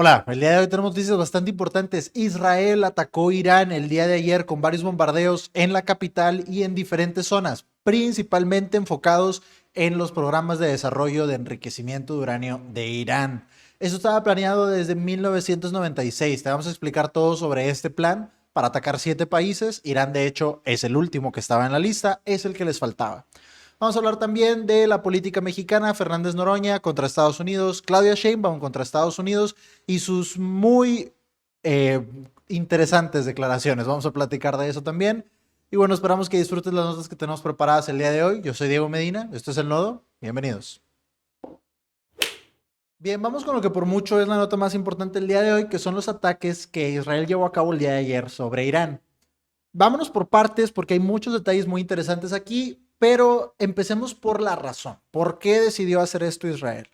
Hola, el día de hoy tenemos noticias bastante importantes. Israel atacó Irán el día de ayer con varios bombardeos en la capital y en diferentes zonas, principalmente enfocados en los programas de desarrollo de enriquecimiento de uranio de Irán. Eso estaba planeado desde 1996. Te vamos a explicar todo sobre este plan para atacar 7 países. Irán, de hecho, es el último que estaba en la lista, es el que les faltaba. Vamos a hablar también de la política mexicana, Fernández Noroña contra Estados Unidos, Claudia Sheinbaum contra Estados Unidos y sus muy eh, interesantes declaraciones. Vamos a platicar de eso también. Y bueno, esperamos que disfrutes las notas que tenemos preparadas el día de hoy. Yo soy Diego Medina, esto es El Nodo. Bienvenidos. Bien, vamos con lo que por mucho es la nota más importante el día de hoy, que son los ataques que Israel llevó a cabo el día de ayer sobre Irán. Vámonos por partes porque hay muchos detalles muy interesantes aquí, pero empecemos por la razón. ¿Por qué decidió hacer esto Israel?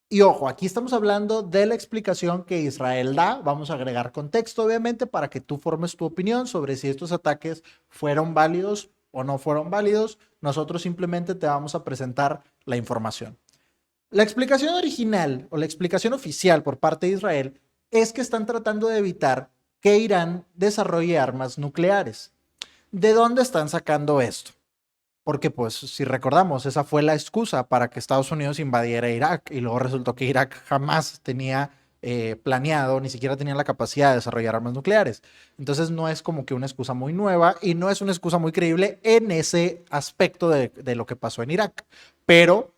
Y ojo, aquí estamos hablando de la explicación que Israel da. Vamos a agregar contexto, obviamente, para que tú formes tu opinión sobre si estos ataques fueron válidos o no fueron válidos. Nosotros simplemente te vamos a presentar la información. La explicación original o la explicación oficial por parte de Israel es que están tratando de evitar que Irán desarrolle armas nucleares. ¿De dónde están sacando esto? Porque pues si recordamos, esa fue la excusa para que Estados Unidos invadiera Irak y luego resultó que Irak jamás tenía planeado, ni siquiera tenía la capacidad de desarrollar armas nucleares. Entonces no es como que una excusa muy nueva y no es una excusa muy creíble en ese aspecto de lo que pasó en Irak. Pero,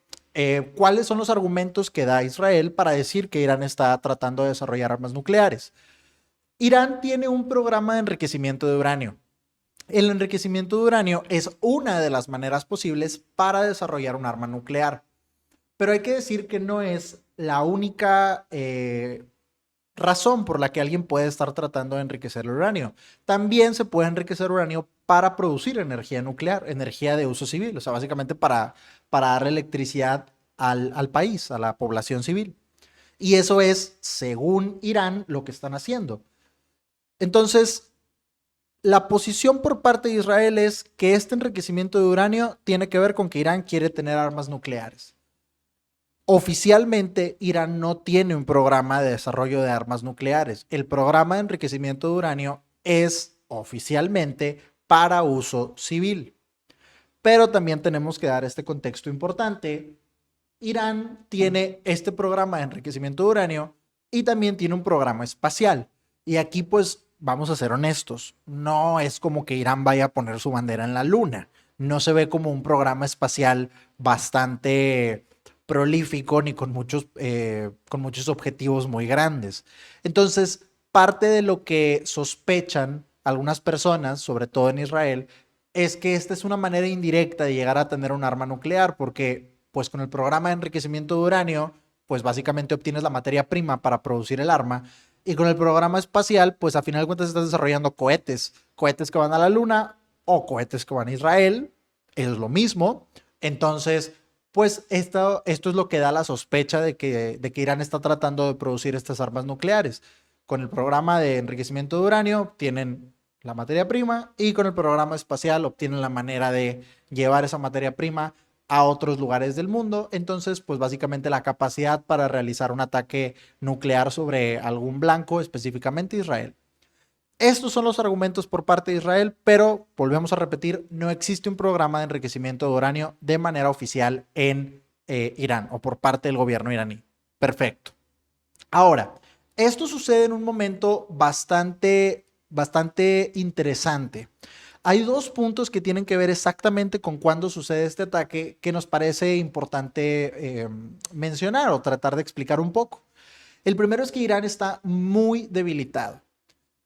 ¿cuáles son los argumentos que da Israel para decir que Irán está tratando de desarrollar armas nucleares? Irán tiene un programa de enriquecimiento de uranio. El enriquecimiento de uranio es una de las maneras posibles para desarrollar un arma nuclear, pero hay que decir que no es la única razón por la que alguien puede estar tratando de enriquecer el uranio. También se puede enriquecer uranio para producir energía nuclear, energía de uso civil, o sea, básicamente para dar electricidad al país, a la población civil. Y eso es, según Irán, lo que están haciendo. Entonces, la posición por parte de Israel es que este enriquecimiento de uranio tiene que ver con que Irán quiere tener armas nucleares. Oficialmente, Irán no tiene un programa de desarrollo de armas nucleares. El programa de enriquecimiento de uranio es oficialmente para uso civil. Pero también tenemos que dar este contexto importante. Irán tiene este programa de enriquecimiento de uranio y también tiene un programa espacial. Y aquí pues vamos a ser honestos, no es como que Irán vaya a poner su bandera en la luna. No se ve como un programa espacial bastante prolífico ni con muchos objetivos muy grandes. Entonces, parte de lo que sospechan algunas personas, sobre todo en Israel, es que esta es una manera indirecta de llegar a tener un arma nuclear, porque pues con el programa de enriquecimiento de uranio, pues básicamente obtienes la materia prima para producir el arma, y con el programa espacial, pues a final de cuentas estás desarrollando cohetes, cohetes que van a la luna o cohetes que van a Israel, es lo mismo. Entonces, pues esto es lo que da la sospecha de que Irán está tratando de producir estas armas nucleares. Con el programa de enriquecimiento de uranio tienen la materia prima y con el programa espacial obtienen la manera de llevar esa materia prima a otros lugares del mundo. Entonces, pues básicamente la capacidad para realizar un ataque nuclear sobre algún blanco, específicamente Israel. Estos son los argumentos por parte de Israel, pero volvemos a repetir, no existe un programa de enriquecimiento de uranio de manera oficial en Irán o por parte del gobierno iraní. Perfecto. Ahora, esto sucede en un momento bastante interesante. Hay dos puntos que tienen que ver exactamente con cuándo sucede este ataque que nos parece importante mencionar o tratar de explicar un poco. El primero es que Irán está muy debilitado.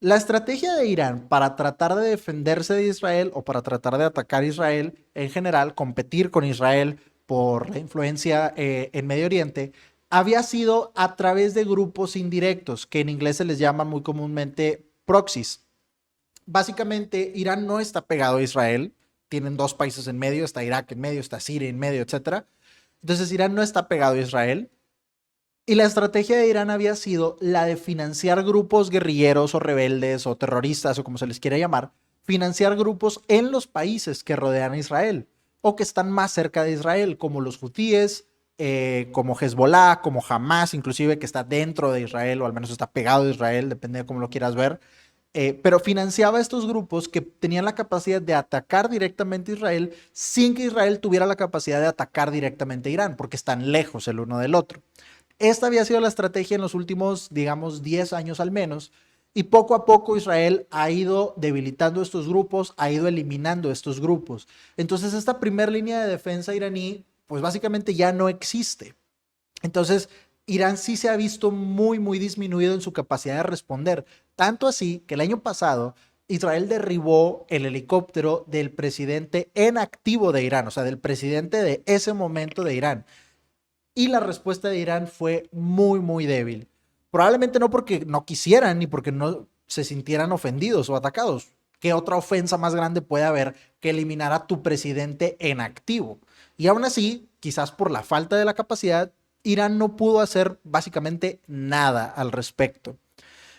La estrategia de Irán para tratar de defenderse de Israel o para tratar de atacar a Israel en general, competir con Israel por la influencia en Medio Oriente, había sido a través de grupos indirectos, que en inglés se les llama muy comúnmente proxies. Básicamente, Irán no está pegado a Israel, tienen dos países en medio, está Irak en medio, está Siria en medio, etcétera. Entonces, Irán no está pegado a Israel, y la estrategia de Irán había sido la de financiar grupos guerrilleros o rebeldes o terroristas o como se les quiera llamar, financiar grupos en los países que rodean a Israel o que están más cerca de Israel, como los hutíes como Hezbollah, como Hamas, inclusive que está dentro de Israel o al menos está pegado a Israel, depende de cómo lo quieras ver, pero financiaba a estos grupos que tenían la capacidad de atacar directamente a Israel sin que Israel tuviera la capacidad de atacar directamente a Irán, porque están lejos el uno del otro. Esta había sido la estrategia en los últimos, digamos, 10 años al menos, y poco a poco Israel ha ido debilitando estos grupos, ha ido eliminando estos grupos. Entonces esta primera línea de defensa iraní, pues básicamente ya no existe. Entonces, Irán sí se ha visto muy, muy disminuido en su capacidad de responder. Tanto así que el año pasado Israel derribó el helicóptero del presidente en activo de Irán, o sea, del presidente de ese momento de Irán. Y la respuesta de Irán fue muy, muy débil. Probablemente no porque no quisieran ni porque no se sintieran ofendidos o atacados. ¿Qué otra ofensa más grande puede haber que eliminar a tu presidente en activo? Y aún así, quizás por la falta de la capacidad, Irán no pudo hacer básicamente nada al respecto.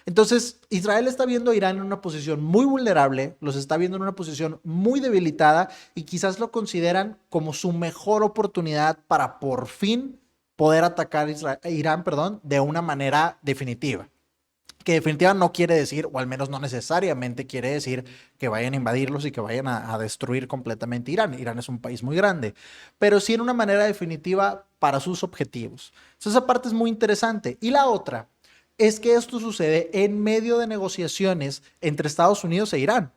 Entonces, Israel está viendo a Irán en una posición muy vulnerable, los está viendo en una posición muy debilitada y quizás lo consideran como su mejor oportunidad para por fin poder atacar a Irán, perdón, de una manera definitiva. Que definitiva no quiere decir, o al menos no necesariamente quiere decir que vayan a invadirlos y que vayan a destruir completamente Irán. Irán es un país muy grande, pero sí en una manera definitiva para sus objetivos. Entonces, esa parte es muy interesante. Y la otra es que esto sucede en medio de negociaciones entre Estados Unidos e Irán.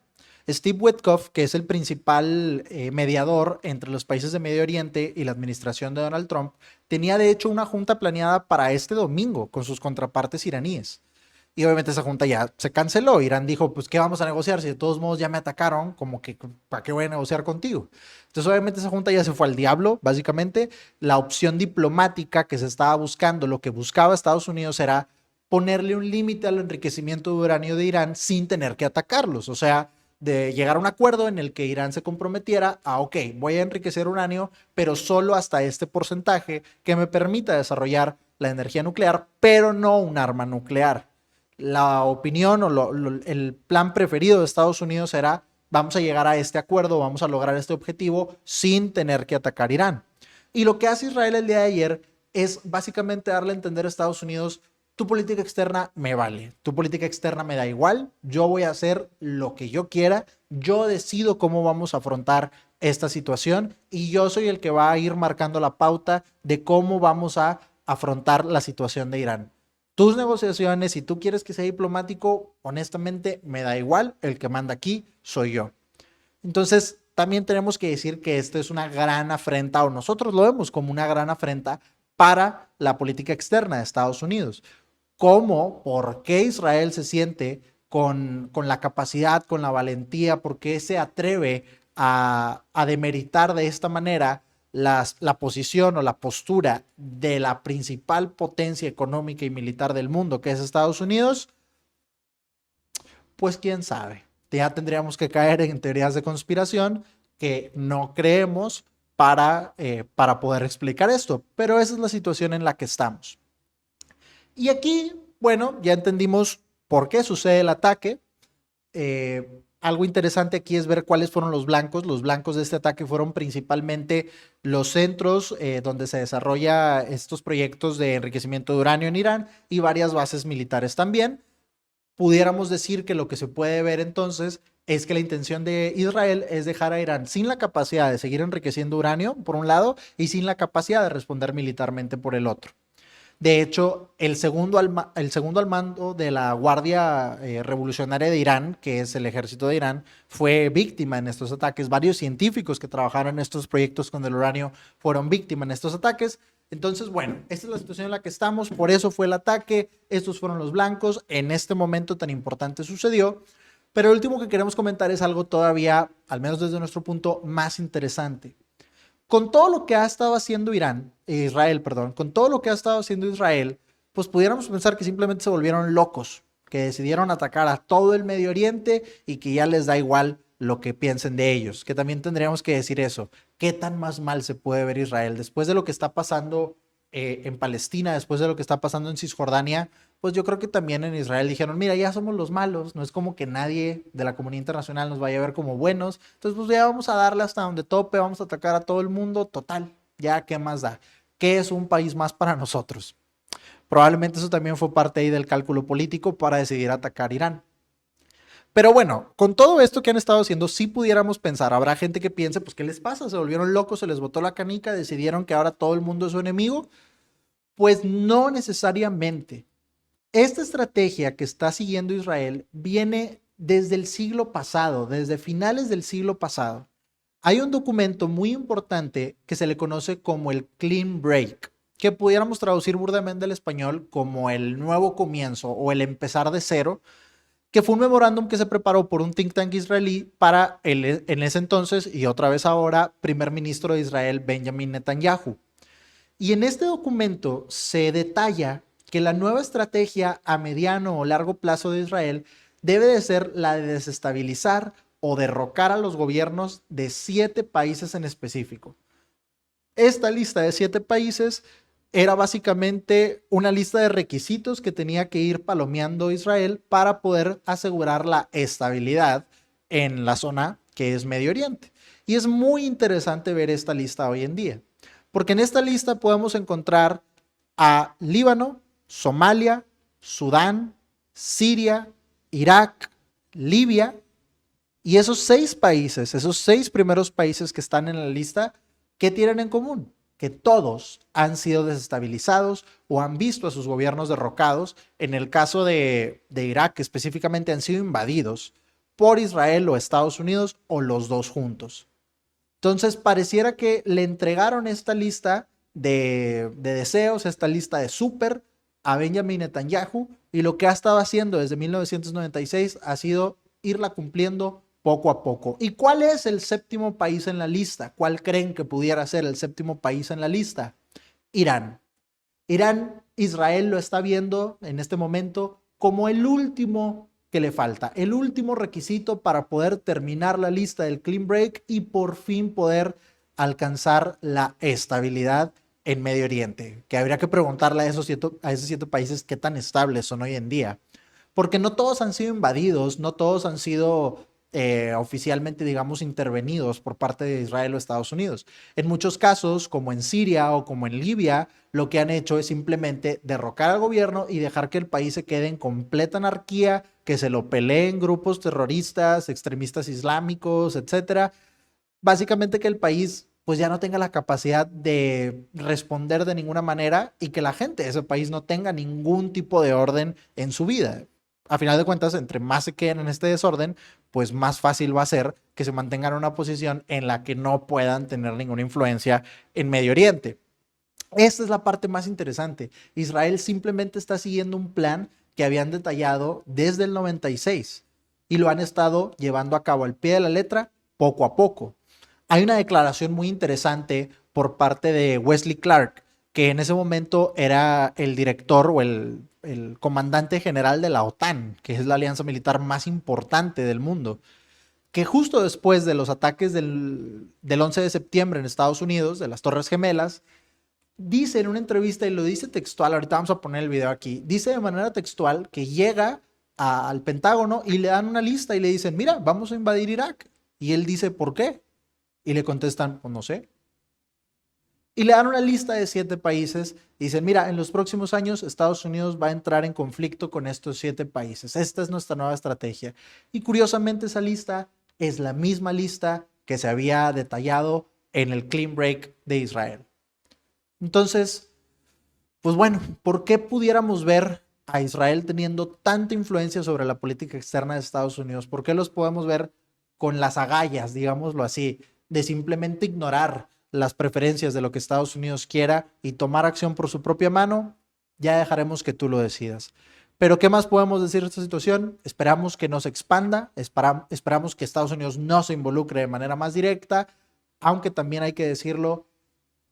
Steve Witkoff, que es el principal mediador entre los países de Medio Oriente y la administración de Donald Trump, tenía de hecho una junta planeada para este domingo con sus contrapartes iraníes. Y obviamente esa junta ya se canceló. Irán dijo, pues, ¿qué vamos a negociar? Si de todos modos ya me atacaron, como que, ¿para qué voy a negociar contigo? Entonces, obviamente esa junta ya se fue al diablo, básicamente. La opción diplomática que se estaba buscando, lo que buscaba Estados Unidos era ponerle un límite al enriquecimiento de uranio de Irán sin tener que atacarlos. O sea, de llegar a un acuerdo en el que Irán se comprometiera a, ok, voy a enriquecer uranio, pero solo hasta este porcentaje que me permita desarrollar la energía nuclear, pero no un arma nuclear. La opinión o el plan preferido de Estados Unidos era vamos a llegar a este acuerdo, vamos a lograr este objetivo sin tener que atacar Irán. Y lo que hace Israel el día de ayer es básicamente darle a entender a Estados Unidos, tu política externa me vale, tu política externa me da igual, yo voy a hacer lo que yo quiera, yo decido cómo vamos a afrontar esta situación y yo soy el que va a ir marcando la pauta de cómo vamos a afrontar la situación de Irán. Tus negociaciones, si tú quieres que sea diplomático, honestamente me da igual, el que manda aquí soy yo. Entonces, también tenemos que decir que esto es una gran afrenta, o nosotros lo vemos como una gran afrenta para la política externa de Estados Unidos. ¿Cómo? ¿Por qué Israel se siente con la capacidad, con la valentía? ¿Por qué se atreve a demeritar de esta manera la posición o la postura de la principal potencia económica y militar del mundo, que es Estados Unidos? Pues quién sabe. Ya tendríamos que caer en teorías de conspiración que no creemos para poder explicar esto, pero esa es la situación en la que estamos. Y aquí, bueno, ya entendimos por qué sucede el ataque. Algo interesante aquí es ver cuáles fueron los blancos. Los blancos de este ataque fueron principalmente los centros donde se desarrolla estos proyectos de enriquecimiento de uranio en Irán y varias bases militares también. Pudiéramos decir que lo que se puede ver entonces es que la intención de Israel es dejar a Irán sin la capacidad de seguir enriqueciendo uranio, por un lado, y sin la capacidad de responder militarmente por el otro. De hecho, el segundo al mando de la Guardia Revolucionaria de Irán, que es el ejército de Irán, fue víctima en estos ataques. Varios científicos que trabajaron en estos proyectos con el uranio fueron víctimas en estos ataques. Entonces, bueno, esta es la situación en la que estamos, por eso fue el ataque, estos fueron los blancos, en este momento tan importante sucedió, pero el último que queremos comentar es algo todavía, al menos desde nuestro punto, más interesante. Con todo lo que ha estado haciendo Israel, perdón, con todo lo que ha estado haciendo Israel, pues pudiéramos pensar que simplemente se volvieron locos, que decidieron atacar a todo el Medio Oriente y que ya les da igual lo que piensen de ellos, que también tendríamos que decir eso. ¿Qué tan más mal se puede ver Israel después de lo que está pasando en Palestina, después de lo que está pasando en Cisjordania? Pues yo creo que también en Israel dijeron, mira, ya somos los malos, no es como que nadie de la comunidad internacional nos vaya a ver como buenos, entonces pues ya vamos a darle hasta donde tope, vamos a atacar a todo el mundo, total, ya qué más da. que es un país más para nosotros. Probablemente eso también fue parte ahí del cálculo político para decidir atacar Irán. Pero bueno, con todo esto que han estado haciendo, si pudiéramos pensar, habrá gente que piense, pues, ¿qué les pasa? Se volvieron locos, se les botó la canica, decidieron que ahora todo el mundo es su enemigo. Pues no necesariamente. Esta estrategia que está siguiendo Israel viene desde el siglo pasado, desde finales del siglo pasado. Hay un documento muy importante que se le conoce como el Clean Break, que pudiéramos traducir burdamente al español como el nuevo comienzo o el empezar de cero, que fue un memorándum que se preparó por un think tank israelí para en ese entonces y otra vez ahora primer ministro de Israel Benjamin Netanyahu. Y en este documento se detalla que la nueva estrategia a mediano o largo plazo de Israel debe de ser la de desestabilizar o derrocar a los gobiernos de 7 países en específico. Esta lista de 7 países era básicamente una lista de requisitos que tenía que ir palomeando Israel para poder asegurar la estabilidad en la zona que es Medio Oriente. Y es muy interesante ver esta lista hoy en día, porque en esta lista podemos encontrar a Líbano, Somalia, Sudán, Siria, Irak, Libia, y esos 6 países, esos 6 primeros países que están en la lista, ¿qué tienen en común? Que todos han sido desestabilizados o han visto a sus gobiernos derrocados. En el caso de Irak específicamente han sido invadidos por Israel o Estados Unidos o los dos juntos. Entonces pareciera que le entregaron esta lista de deseos, esta lista de súper a Benjamin Netanyahu, y lo que ha estado haciendo desde 1996 ha sido irla cumpliendo poco a poco. ¿Y cuál es el séptimo país en la lista? ¿Cuál creen que pudiera ser el séptimo país en la lista? Irán. Irán, Israel lo está viendo en este momento como el último que le falta, el último requisito para poder terminar la lista del Clean Break y por fin poder alcanzar la estabilidad en Medio Oriente, que habría que preguntarle a esos 7 países qué tan estables son hoy en día, porque no todos han sido invadidos, no todos han sido oficialmente, digamos, intervenidos por parte de Israel o Estados Unidos. En muchos casos, como en Siria o como en Libia, lo que han hecho es simplemente derrocar al gobierno y dejar que el país se quede en completa anarquía, que se lo peleen grupos terroristas, extremistas islámicos, etcétera. Básicamente que el país pues ya no tenga la capacidad de responder de ninguna manera y que la gente de ese país no tenga ningún tipo de orden en su vida. A final de cuentas, entre más se queden en este desorden, pues más fácil va a ser que se mantengan en una posición en la que no puedan tener ninguna influencia en Medio Oriente. Esta es la parte más interesante. Israel simplemente está siguiendo un plan que habían detallado desde el 96 y lo han estado llevando a cabo al pie de la letra poco a poco. Hay una declaración muy interesante por parte de Wesley Clark, que en ese momento era el director o el comandante general de la OTAN, que es la alianza militar más importante del mundo, que justo después de los ataques del 11 de septiembre en Estados Unidos, de las Torres Gemelas, dice en una entrevista, y lo dice textual, ahorita vamos a poner el video aquí, dice de manera textual que llega al Pentágono y le dan una lista y le dicen, mira, vamos a invadir Irak. Y él dice, ¿por qué? Y le contestan, pues no sé. Y le dan una lista de 7 países y dicen, mira, en los próximos años Estados Unidos va a entrar en conflicto con estos 7 países. Esta es nuestra nueva estrategia. Y curiosamente esa lista es la misma lista que se había detallado en el Clean Break de Israel. Entonces, pues bueno, ¿por qué pudiéramos ver a Israel teniendo tanta influencia sobre la política externa de Estados Unidos? ¿Por qué los podemos ver con las agallas, digámoslo así, de simplemente ignorar las preferencias de lo que Estados Unidos quiera y tomar acción por su propia mano? Ya dejaremos que tú lo decidas. Pero ¿qué más podemos decir de esta situación? Esperamos que no se expanda, esperamos que Estados Unidos no se involucre de manera más directa, aunque también hay que decirlo,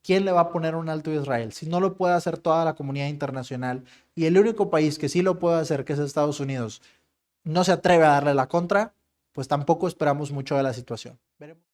¿quién le va a poner un alto a Israel? Si no lo puede hacer toda la comunidad internacional y el único país que sí lo puede hacer, que es Estados Unidos, no se atreve a darle la contra, pues tampoco esperamos mucho de la situación. Veremos.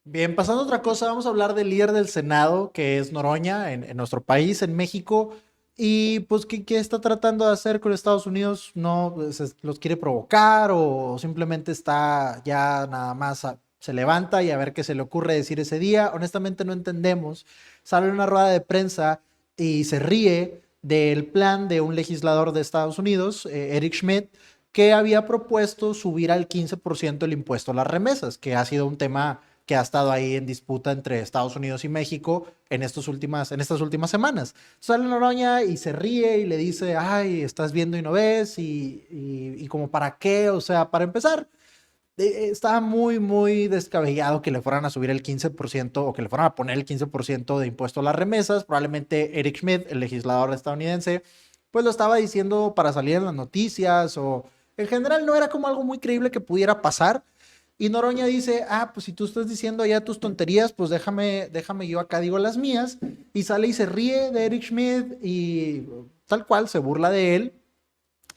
Bien, pasando a otra cosa, vamos a hablar del líder del Senado, que es Noroña, en nuestro país, en México. Y pues, ¿qué está tratando de hacer con Estados Unidos? ¿No los quiere provocar o simplemente está ya nada más se levanta y a ver qué se le ocurre decir ese día. Honestamente no entendemos. Sale en una rueda de prensa y se ríe del plan de un legislador de Estados Unidos, Eric Schmidt, que había propuesto subir al 15% el impuesto a las remesas, que ha sido un tema que ha estado ahí en disputa entre Estados Unidos y México en estas últimas semanas. Sale Noroña y se ríe y le dice, ay, estás viendo y no ves, y como para qué, o sea, para empezar, estaba muy, muy descabellado que le fueran a subir el 15% o que le fueran a poner el 15% de impuesto a las remesas. Probablemente Eric Schmidt, el legislador estadounidense, pues lo estaba diciendo para salir en las noticias o en general no era como algo muy creíble que pudiera pasar. Y Noroña dice, pues si tú estás diciendo ya tus tonterías, pues déjame yo acá digo las mías. Y sale y se ríe de Eric Schmidt y tal cual se burla de él.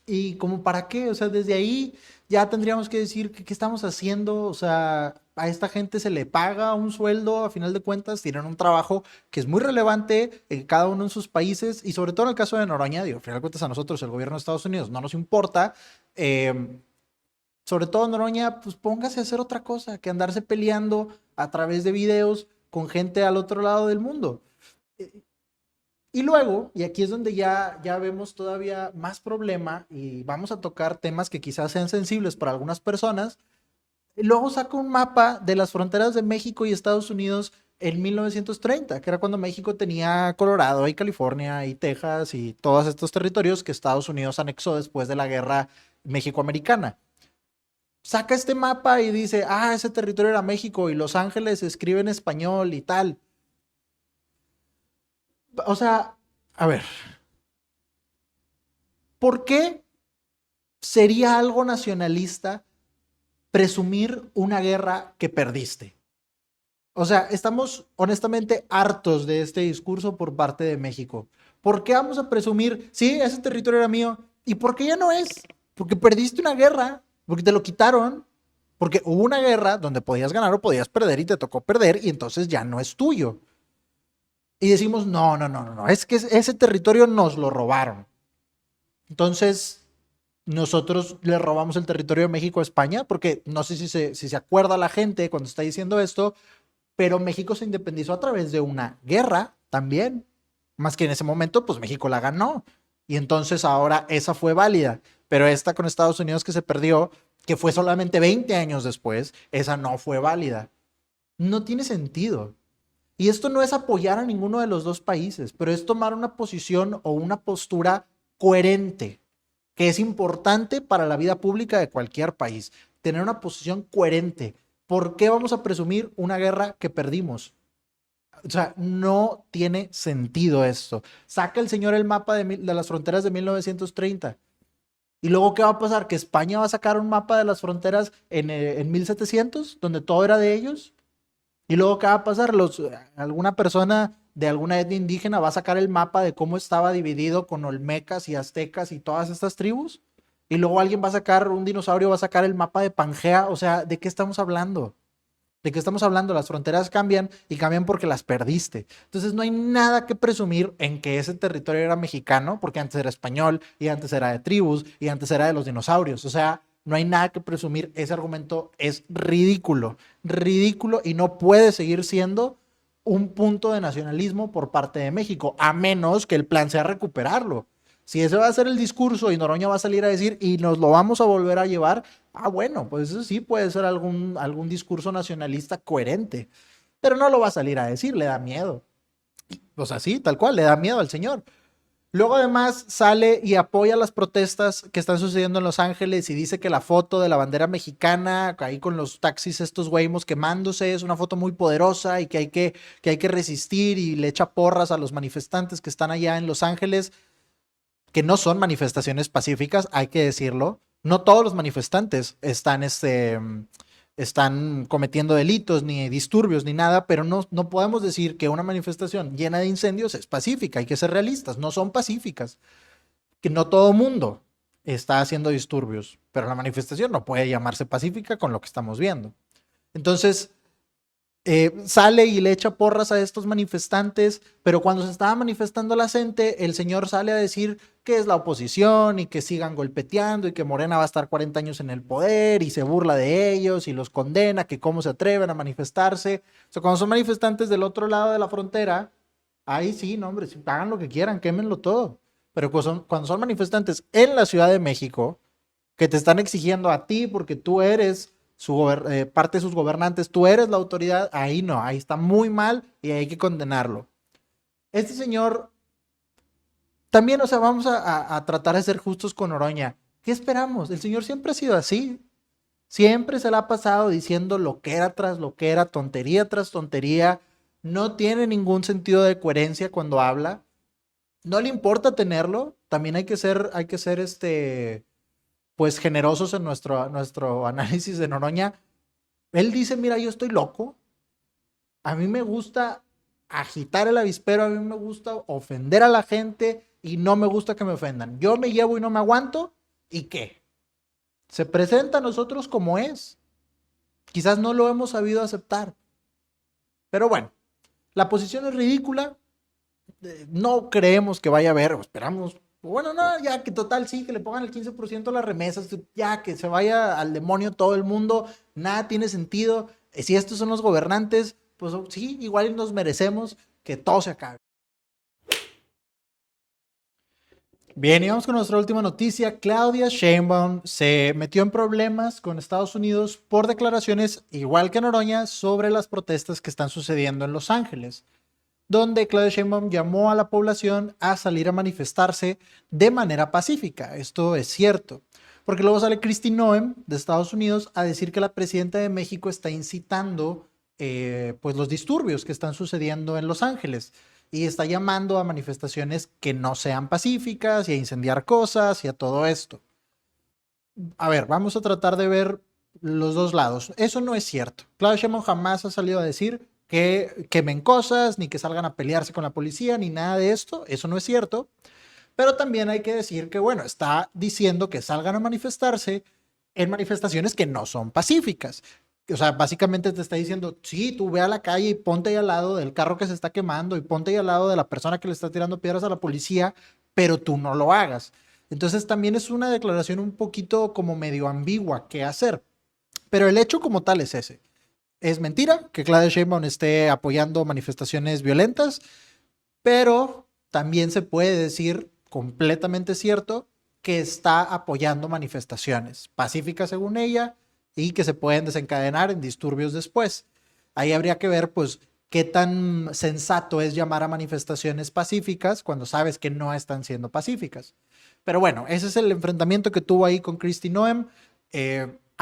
Y como para qué, o sea, desde ahí ya tendríamos que decir qué estamos haciendo, o sea, a esta gente se le paga un sueldo, a final de cuentas, tienen un trabajo que es muy relevante en cada uno en sus países y sobre todo en el caso de Noroña, digo, a final de cuentas a nosotros, el gobierno de Estados Unidos, no nos importa, sobre todo Noroña, pues póngase a hacer otra cosa que andarse peleando a través de videos con gente al otro lado del mundo. Y luego, y aquí es donde ya vemos todavía más problema y vamos a tocar temas que quizás sean sensibles para algunas personas. Luego saca un mapa de las fronteras de México y Estados Unidos en 1930, que era cuando México tenía Colorado y California y Texas y todos estos territorios que Estados Unidos anexó después de la guerra México-americana. Saca este mapa y dice, ese territorio era México y Los Ángeles se escribe en español y tal. O sea, a ver, ¿por qué sería algo nacionalista presumir una guerra que perdiste? O sea, estamos honestamente hartos de este discurso por parte de México. ¿Por qué vamos a presumir, sí, ese territorio era mío? ¿Y por qué ya no es? Porque perdiste una guerra, porque te lo quitaron, porque hubo una guerra donde podías ganar o podías perder y te tocó perder y entonces ya no es tuyo. Y decimos, no, es que ese territorio nos lo robaron. Entonces, nosotros le robamos el territorio de México a España, porque no sé si se acuerda la gente cuando está diciendo esto, pero México se independizó a través de una guerra también, más que en ese momento, pues México la ganó. Y entonces ahora esa fue válida, pero esta con Estados Unidos que se perdió, que fue solamente 20 años después, esa no fue válida. No tiene sentido. Y esto no es apoyar a ninguno de los dos países, pero es tomar una posición o una postura coherente, que es importante para la vida pública de cualquier país. Tener una posición coherente. ¿Por qué vamos a presumir una guerra que perdimos? O sea, no tiene sentido esto. Saca el señor el mapa de las fronteras de 1930. ¿Y luego qué va a pasar? ¿Que España va a sacar un mapa de las fronteras en 1700, donde todo era de ellos? Y luego, ¿qué va a pasar? Alguna persona de alguna etnia indígena va a sacar el mapa de cómo estaba dividido con olmecas y aztecas y todas estas tribus. Y luego alguien va a sacar, un dinosaurio va a sacar el mapa de Pangea. O sea, ¿de qué estamos hablando? ¿De qué estamos hablando? Las fronteras cambian y cambian porque las perdiste. Entonces no hay nada que presumir en que ese territorio era mexicano, porque antes era español y antes era de tribus y antes era de los dinosaurios. O sea, no hay nada que presumir. Ese argumento es ridículo, ridículo y no puede seguir siendo un punto de nacionalismo por parte de México, a menos que el plan sea recuperarlo. Si ese va a ser el discurso y Noroña va a salir a decir y nos lo vamos a volver a llevar, bueno, pues eso sí puede ser algún discurso nacionalista coherente, pero no lo va a salir a decir, le da miedo. O sea, sí, tal cual, le da miedo al señor. Luego además sale y apoya las protestas que están sucediendo en Los Ángeles y dice que la foto de la bandera mexicana, ahí con los taxis estos güeyos quemándose, es una foto muy poderosa y que hay que resistir y le echa porras a los manifestantes que están allá en Los Ángeles, que no son manifestaciones pacíficas, hay que decirlo. No todos los manifestantes están cometiendo delitos, ni disturbios, ni nada, pero no podemos decir que una manifestación llena de incendios es pacífica. Hay que ser realistas, no son pacíficas. Que no todo mundo está haciendo disturbios, pero la manifestación no puede llamarse pacífica con lo que estamos viendo. Entonces, sale y le echa porras a estos manifestantes, pero cuando se estaba manifestando la gente, el señor sale a decir que es la oposición y que sigan golpeteando y que Morena va a estar 40 años en el poder y se burla de ellos y los condena, que cómo se atreven a manifestarse. O sea, cuando son manifestantes del otro lado de la frontera, ahí sí, no, hombre, hagan lo que quieran, quémenlo todo. Pero cuando son manifestantes en la Ciudad de México, que te están exigiendo a ti porque tú eres parte de sus gobernantes, tú eres la autoridad, ahí no, ahí está muy mal y hay que condenarlo. Este señor, también, o sea, vamos a tratar de ser justos con Oroña. ¿Qué esperamos? El señor siempre ha sido así. Siempre se la ha pasado diciendo lo que era tras lo que era, tontería tras tontería. No tiene ningún sentido de coherencia cuando habla. No le importa tenerlo. También hay que ser pues generosos en nuestro análisis de Noroña. Él dice, mira, yo estoy loco, a mí me gusta agitar el avispero, a mí me gusta ofender a la gente y no me gusta que me ofendan. Yo me llevo y no me aguanto, ¿y qué? Se presenta a nosotros como es. Quizás no lo hemos sabido aceptar. Pero bueno, la posición es ridícula, no creemos que vaya a haber, o esperamos, bueno, no, ya que total sí, que le pongan el 15% a las remesas, ya que se vaya al demonio todo el mundo, nada tiene sentido. Si estos son los gobernantes, pues sí, igual nos merecemos que todo se acabe. Bien, y vamos con nuestra última noticia. Claudia Sheinbaum se metió en problemas con Estados Unidos por declaraciones, igual que Noroña, sobre las protestas que están sucediendo en Los Ángeles, donde Claudia Sheinbaum llamó a la población a salir a manifestarse de manera pacífica. Esto es cierto, porque luego sale Kristi Noem de Estados Unidos a decir que la presidenta de México está incitando pues los disturbios que están sucediendo en Los Ángeles y está llamando a manifestaciones que no sean pacíficas y a incendiar cosas y a todo esto. A ver, vamos a tratar de ver los dos lados. Eso no es cierto. Claudia Sheinbaum jamás ha salido a decir que quemen cosas, ni que salgan a pelearse con la policía, ni nada de esto. Eso no es cierto. Pero también hay que decir que, bueno, está diciendo que salgan a manifestarse en manifestaciones que no son pacíficas. O sea, básicamente te está diciendo, sí, tú ve a la calle y ponte ahí al lado del carro que se está quemando y ponte ahí al lado de la persona que le está tirando piedras a la policía, pero tú no lo hagas. Entonces también es una declaración un poquito como medio ambigua que hacer. Pero el hecho como tal es ese. Es mentira que Claudia Sheinbaum esté apoyando manifestaciones violentas, pero también se puede decir completamente cierto que está apoyando manifestaciones pacíficas según ella y que se pueden desencadenar en disturbios después. Ahí habría que ver pues qué tan sensato es llamar a manifestaciones pacíficas cuando sabes que no están siendo pacíficas. Pero bueno, ese es el enfrentamiento que tuvo ahí con Kristi Noem.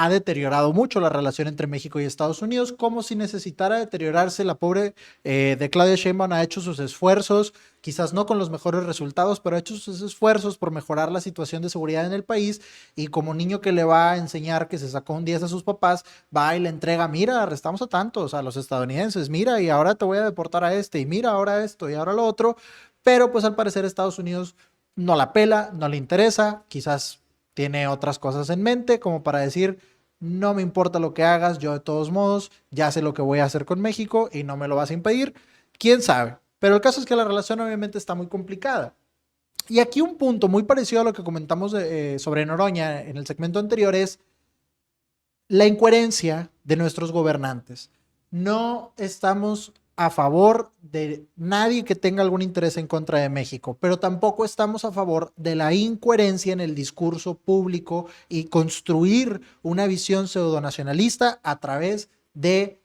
Ha deteriorado mucho la relación entre México y Estados Unidos, como si necesitara deteriorarse. La pobre de Claudia Sheinbaum ha hecho sus esfuerzos, quizás no con los mejores resultados, pero ha hecho sus esfuerzos por mejorar la situación de seguridad en el país, y como niño que le va a enseñar que se sacó un 10 a sus papás, va y le entrega, mira, arrestamos a tantos, a los estadounidenses, mira, y ahora te voy a deportar a este, y mira, ahora esto, y ahora lo otro, pero pues al parecer Estados Unidos no la pela, no le interesa, quizás tiene otras cosas en mente, como para decir, no me importa lo que hagas, yo de todos modos ya sé lo que voy a hacer con México y no me lo vas a impedir. ¿Quién sabe? Pero el caso es que la relación obviamente está muy complicada. Y aquí un punto muy parecido a lo que comentamos sobre Noroña en el segmento anterior es la incoherencia de nuestros gobernantes. No estamos a favor de nadie que tenga algún interés en contra de México, pero tampoco estamos a favor de la incoherencia en el discurso público y construir una visión pseudonacionalista a través de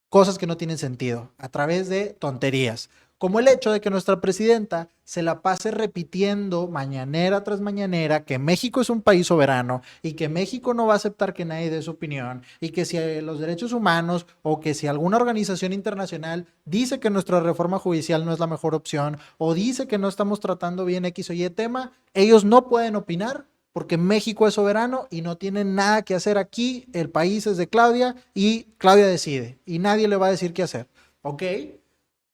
cosas que no tienen sentido, a través de tonterías, como el hecho de que nuestra presidenta se la pase repitiendo mañanera tras mañanera que México es un país soberano y que México no va a aceptar que nadie dé su opinión, y que si los derechos humanos o que si alguna organización internacional dice que nuestra reforma judicial no es la mejor opción o dice que no estamos tratando bien X o Y tema, ellos no pueden opinar porque México es soberano y no tiene nada que hacer aquí. El país es de Claudia y Claudia decide y nadie le va a decir qué hacer, ¿ok?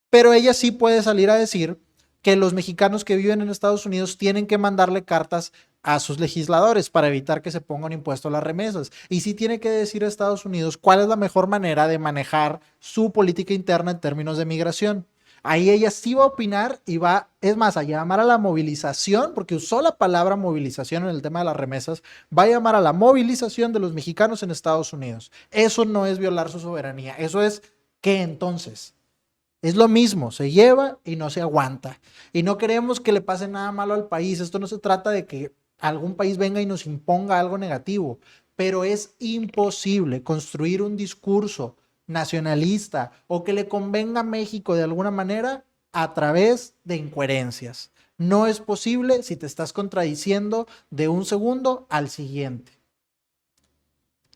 Pero ella sí puede salir a decir que los mexicanos que viven en Estados Unidos tienen que mandarle cartas a sus legisladores para evitar que se ponga un impuesto a las remesas. Y sí tiene que decir a Estados Unidos cuál es la mejor manera de manejar su política interna en términos de migración. Ahí ella sí va a opinar y va, es más, a llamar a la movilización, porque usó la palabra movilización en el tema de las remesas, va a llamar a la movilización de los mexicanos en Estados Unidos. Eso no es violar su soberanía, eso es ¿qué entonces? Es lo mismo, se lleva y no se aguanta. Y no queremos que le pase nada malo al país. Esto no se trata de que algún país venga y nos imponga algo negativo, pero es imposible construir un discurso nacionalista o que le convenga a México de alguna manera a través de incoherencias. No es posible si te estás contradiciendo de un segundo al siguiente.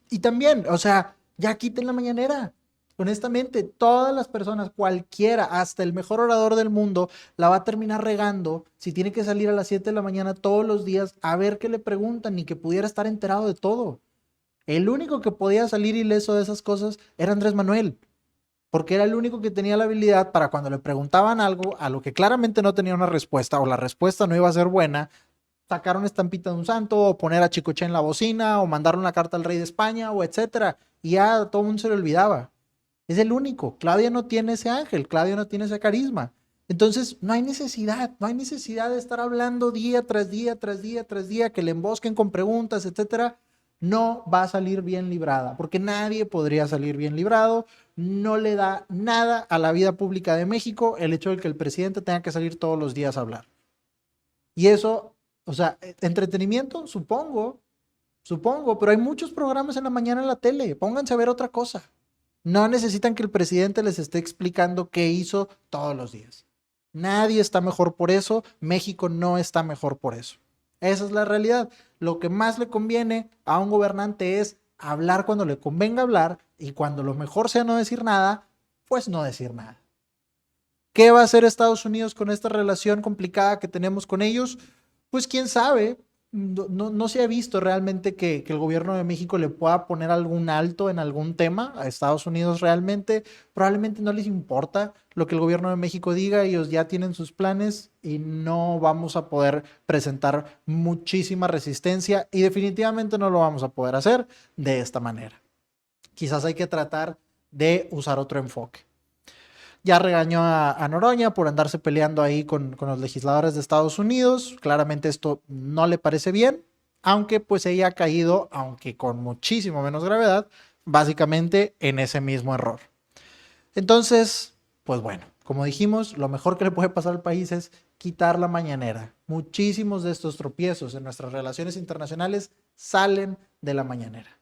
Y también, o sea, ya quiten la mañanera. Honestamente, todas las personas, cualquiera, hasta el mejor orador del mundo, la va a terminar regando si tiene que salir a las 7 de la mañana todos los días a ver qué le preguntan y que pudiera estar enterado de todo. El único que podía salir ileso de esas cosas era Andrés Manuel, porque era el único que tenía la habilidad para cuando le preguntaban algo a lo que claramente no tenía una respuesta o la respuesta no iba a ser buena, sacar una estampita de un santo o poner a Chicoche en la bocina o mandar una carta al rey de España o etcétera. Y ya todo el mundo se le olvidaba. Es el único. Claudia no tiene ese ángel, Claudia no tiene ese carisma. Entonces, no hay necesidad de estar hablando día tras día, tras día, tras día, que le embosquen con preguntas, etcétera. No va a salir bien librada, porque nadie podría salir bien librado. No le da nada a la vida pública de México el hecho de que el presidente tenga que salir todos los días a hablar. Y eso, o sea, entretenimiento, supongo, pero hay muchos programas en la mañana en la tele. Pónganse a ver otra cosa. No necesitan que el presidente les esté explicando qué hizo todos los días. Nadie está mejor por eso. México no está mejor por eso. Esa es la realidad. Lo que más le conviene a un gobernante es hablar cuando le convenga hablar y cuando lo mejor sea no decir nada, pues no decir nada. ¿Qué va a hacer Estados Unidos con esta relación complicada que tenemos con ellos? Pues quién sabe. No se ha visto realmente que el gobierno de México le pueda poner algún alto en algún tema a Estados Unidos realmente. Probablemente no les importa lo que el gobierno de México diga, ellos ya tienen sus planes y no vamos a poder presentar muchísima resistencia y definitivamente no lo vamos a poder hacer de esta manera. Quizás hay que tratar de usar otro enfoque. Ya regañó a Noroña por andarse peleando ahí con los legisladores de Estados Unidos. Claramente esto no le parece bien, aunque pues ella ha caído, aunque con muchísimo menos gravedad, básicamente en ese mismo error. Entonces, pues bueno, como dijimos, lo mejor que le puede pasar al país es quitar la mañanera. Muchísimos de estos tropiezos en nuestras relaciones internacionales salen de la mañanera.